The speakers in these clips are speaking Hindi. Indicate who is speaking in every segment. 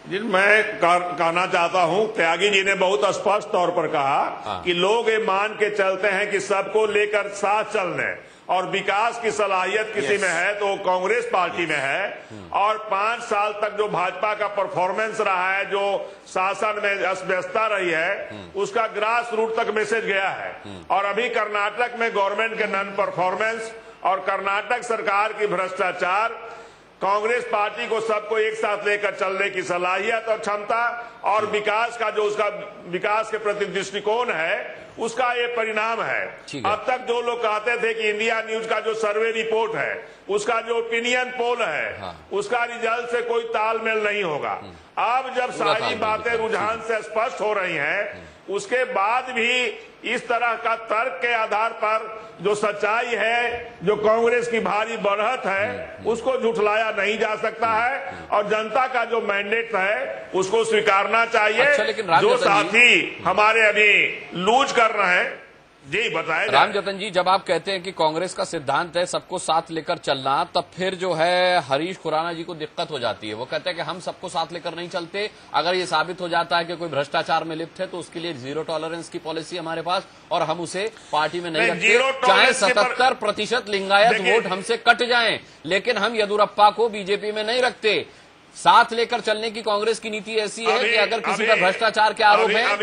Speaker 1: जी, मैं कहना चाहता हूं, त्यागी जी ने बहुत स्पष्ट तौर पर कहा कि लोग ये मान के चलते हैं कि सबको लेकर साथ चलने और विकास की सलाहियत किसी में है तो वो कांग्रेस पार्टी में है। और 5 साल तक जो भाजपा का परफॉर्मेंस रहा है, जो शासन में अस्तव्यस्तता रही है, उसका ग्रास रूट तक मैसेज गया है। और अभी कर्नाटक में गवर्नमेंट के नॉन परफॉर्मेंस और कर्नाटक सरकार की भ्रष्टाचार, कांग्रेस पार्टी को सबको एक साथ लेकर चलने की सलाहियत और क्षमता और विकास का जो उसका विकास के प्रति दृष्टिकोण है, उसका ये परिणाम है। अब तक जो लोग कहते थे कि इंडिया न्यूज का जो सर्वे रिपोर्ट है, उसका जो ओपिनियन पोल है, उसका रिजल्ट से कोई तालमेल नहीं होगा। अब जब सारी बातें रुझान से स्पष्ट हो रही हैं, उसके बाद भी इस तरह का तर्क के आधार पर जो सच्चाई है, जो कांग्रेस की भारी बढ़त है, उसको झुठलाया नहीं जा सकता है। और जनता का जो मैंडेट है उसको स्वीकारना चाहिए।
Speaker 2: अच्छा,
Speaker 1: जो साथी हमारे अभी लूज कर रहे हैं, जी बताएं।
Speaker 2: रामजतन जी, जब आप कहते हैं कि कांग्रेस का सिद्धांत है सबको साथ लेकर चलना, तब फिर जो है हरीश खुराना जी को दिक्कत हो जाती है। वो कहते हैं कि हम सबको साथ लेकर नहीं चलते, अगर ये साबित हो जाता है कि कोई भ्रष्टाचार में लिप्त है तो उसके लिए 0 टॉलरेंस की पॉलिसी हमारे पास, और हम उसे पार्टी में नहीं रखते, चाहे 77% लिंगायत वोट हमसे कट जाएं, लेकिन हम येदियुरप्पा को बीजेपी में नहीं रखते। साथ लेकर चलने की कांग्रेस की नीति ऐसी है कि अगर किसी पर भ्रष्टाचार के आरोप है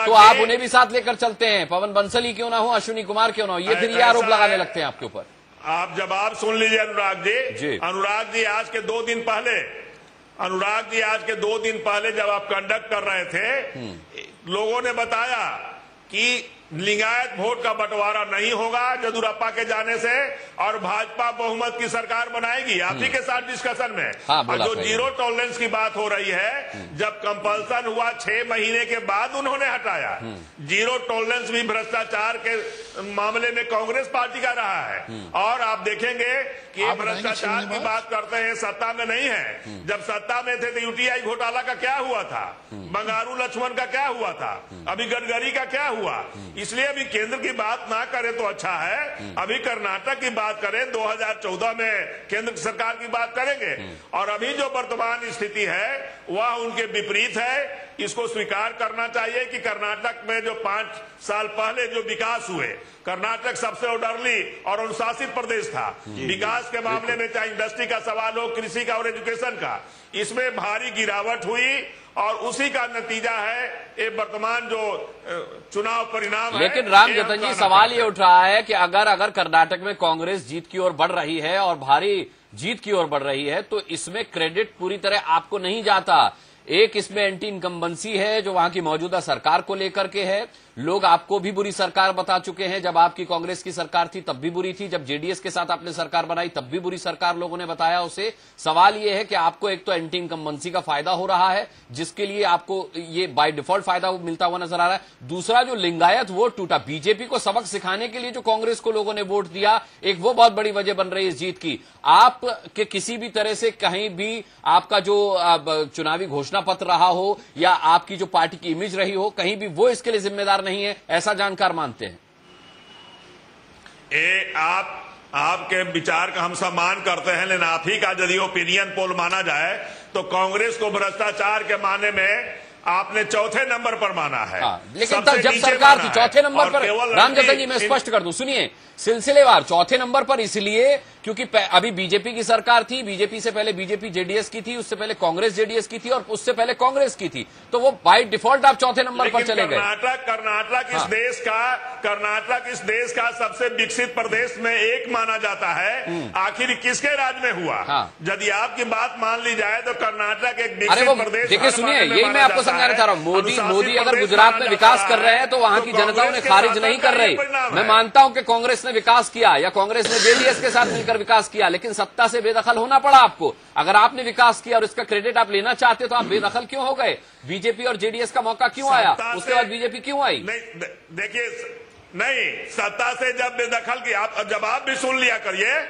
Speaker 2: तो आप उन्हें भी साथ लेकर चलते हैं, पवन बंसल क्यों ना हो, अश्विनी कुमार क्यों ना हो, ये फिर ये आरोप लगाने लगते हैं आपके ऊपर।
Speaker 1: आप जवाब सुन लीजिए अनुराग जी। अनुराग जी आज के 2 दिन पहले जब आप कंडक्ट कर रहे थे, लोगों ने बताया कि लिंगायत वोट का बंटवारा नहीं होगा येदियुरप्पा के जाने से और भाजपा बहुमत की सरकार बनाएगी। आप ही के साथ डिस्कशन में और जो 0 टॉलरेंस की बात हो रही है, जब कंपल्सन हुआ 6 महीने के बाद उन्होंने हटाया। 0 टॉलरेंस भी भ्रष्टाचार के मामले में कांग्रेस पार्टी का रहा है। और आप देखेंगे कि ये भ्रष्टाचार की बात करते हैं, सत्ता में नहीं है। जब सत्ता में थे तो यूटीआई घोटाला का क्या हुआ था, बंगारू लक्ष्मण का क्या हुआ था, अभी गडकरी का क्या हुआ। इसलिए अभी केंद्र की बात ना करें तो अच्छा है। अभी कर्नाटक की बात करें, 2014 में केंद्र सरकार की बात करेंगे। और अभी जो वर्तमान स्थिति है वह उनके विपरीत है। इसको स्वीकार करना चाहिए कि कर्नाटक में जो 5 साल पहले जो विकास हुए, कर्नाटक सबसे ऑर्डरली और अनुशासित प्रदेश था विकास के मामले में, चाहे इंडस्ट्री का सवाल हो, कृषि का और एजुकेशन का, इसमें भारी गिरावट हुई और उसी का नतीजा है ये वर्तमान जो चुनाव परिणाम है।
Speaker 2: लेकिन रामजतन जी, सवाल ये उठ रहा है कि अगर कर्नाटक में कांग्रेस जीत की ओर बढ़ रही है और भारी जीत की ओर बढ़ रही है, तो इसमें क्रेडिट पूरी तरह आपको नहीं जाता। एक इसमें एंटी इनकम्बेंसी है जो वहां की मौजूदा सरकार को लेकर के है। लोग आपको भी बुरी सरकार बता चुके हैं, जब आपकी कांग्रेस की सरकार थी तब भी बुरी थी, जब जेडीएस के साथ आपने सरकार बनाई तब भी बुरी सरकार लोगों ने बताया उसे। सवाल ये है कि आपको एक तो एंटी इनकम्बेंसी का फायदा हो रहा है, जिसके लिए आपको ये बाय डिफॉल्ट फायदा मिलता हुआ नजर आ रहा है। दूसरा, जो लिंगायत वोट टूटा, बीजेपी को सबक सिखाने के लिए जो कांग्रेस को लोगों ने वोट दिया, एक वो बहुत बड़ी वजह बन रही है इस जीत की। आप के किसी भी तरह से कहीं भी आपका जो चुनावी घोषणा पत्र रहा हो या आपकी जो पार्टी की इमेज रही हो, कहीं भी वो इसके लिए जिम्मेदार नहीं है, ऐसा जानकार मानते हैं।
Speaker 1: आपके विचार का हम सम्मान करते हैं, लेकिन आप ही का यदि ओपिनियन पोल माना जाए तो कांग्रेस को भ्रष्टाचार के माने में आपने 4थे नंबर पर माना है।
Speaker 2: लेकिन तब जब सरकार थी 4थे नंबर पर, रामजतन जी मैं स्पष्ट कर दूं, सुनिए, सिलसिलेवार 4थे नंबर पर इसलिए क्योंकि अभी बीजेपी की सरकार थी, बीजेपी से पहले बीजेपी जेडीएस की थी, उससे पहले कांग्रेस जेडीएस की थी और उससे पहले कांग्रेस की थी, तो वो बाय डिफॉल्ट आप 4थे नंबर पर चले गए।
Speaker 1: कर्नाटक इस देश का सबसे विकसित प्रदेश में एक माना जाता है। आखिर किसके राज में हुआ? यदि आपकी बात मान ली जाए तो कर्नाटक एक विकसित प्रदेश।
Speaker 2: देखिए सुनिए, यही मैं आपको समझाना चाह रहा हूँ। मोदी अगर गुजरात में विकास कर रहे हैं तो वहां की जनता उन्हें खारिज नहीं कर रही। मैं मानता हूं कि कांग्रेस ने विकास किया या कांग्रेस ने जेडीएस के साथ मिलकर विकास किया, लेकिन सत्ता से बेदखल होना पड़ा आपको। अगर आपने विकास किया और इसका क्रेडिट आप लेना चाहते तो आप बेदखल क्यों हो गए? बीजेपी और जेडीएस का मौका क्यों आया, उसके बाद बीजेपी क्यों आई?
Speaker 1: देखिए, नहीं, सत्ता से जब बेदखल की, आप जवाब भी सुन लिया करिए।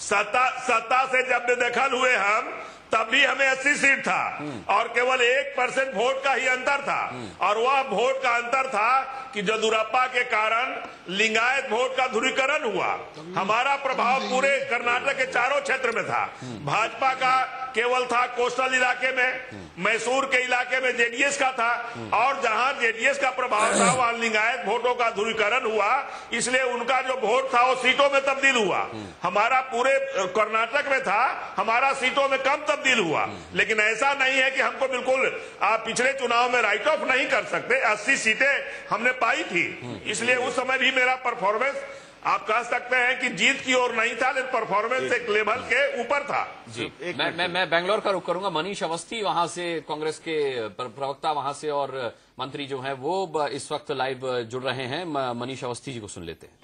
Speaker 1: सत्ता से जब बेदखल हुए हम, तब भी हमें 80 सीट था और केवल 1% वोट का ही अंतर था। और वह वोट का अंतर था कि येदियुरप्पा के कारण लिंगायत वोट का ध्रुवीकरण हुआ। हमारा प्रभाव पूरे कर्नाटक के चारों क्षेत्र में था। भाजपा का केवल था कोस्टल इलाके में, मैसूर के इलाके में जेडीएस का था, और जहां जेडीएस का प्रभाव था वहां लिंगायत वोटों का ध्रुवीकरण हुआ, इसलिए उनका जो वोट था वो सीटों में तब्दील हुआ। हमारा पूरे कर्नाटक में था, हमारा सीटों में कम तब्दील हुआ। लेकिन ऐसा नहीं है कि हमको बिल्कुल पिछले चुनाव में राइट ऑफ नहीं कर सकते। 80 सीटें हमने पाई थी, इसलिए उस समय भी मेरा परफॉर्मेंस आप कह सकते हैं कि जीत की ओर नहीं था, लेकिन परफॉर्मेंस एक लेवल के ऊपर था।
Speaker 2: जी, मैं बेंगलोर का रुख करूंगा। मनीष अवस्थी वहां से, कांग्रेस के प्रवक्ता वहां से और मंत्री जो हैं वो इस वक्त लाइव जुड़ रहे हैं। मनीष अवस्थी जी को सुन लेते हैं।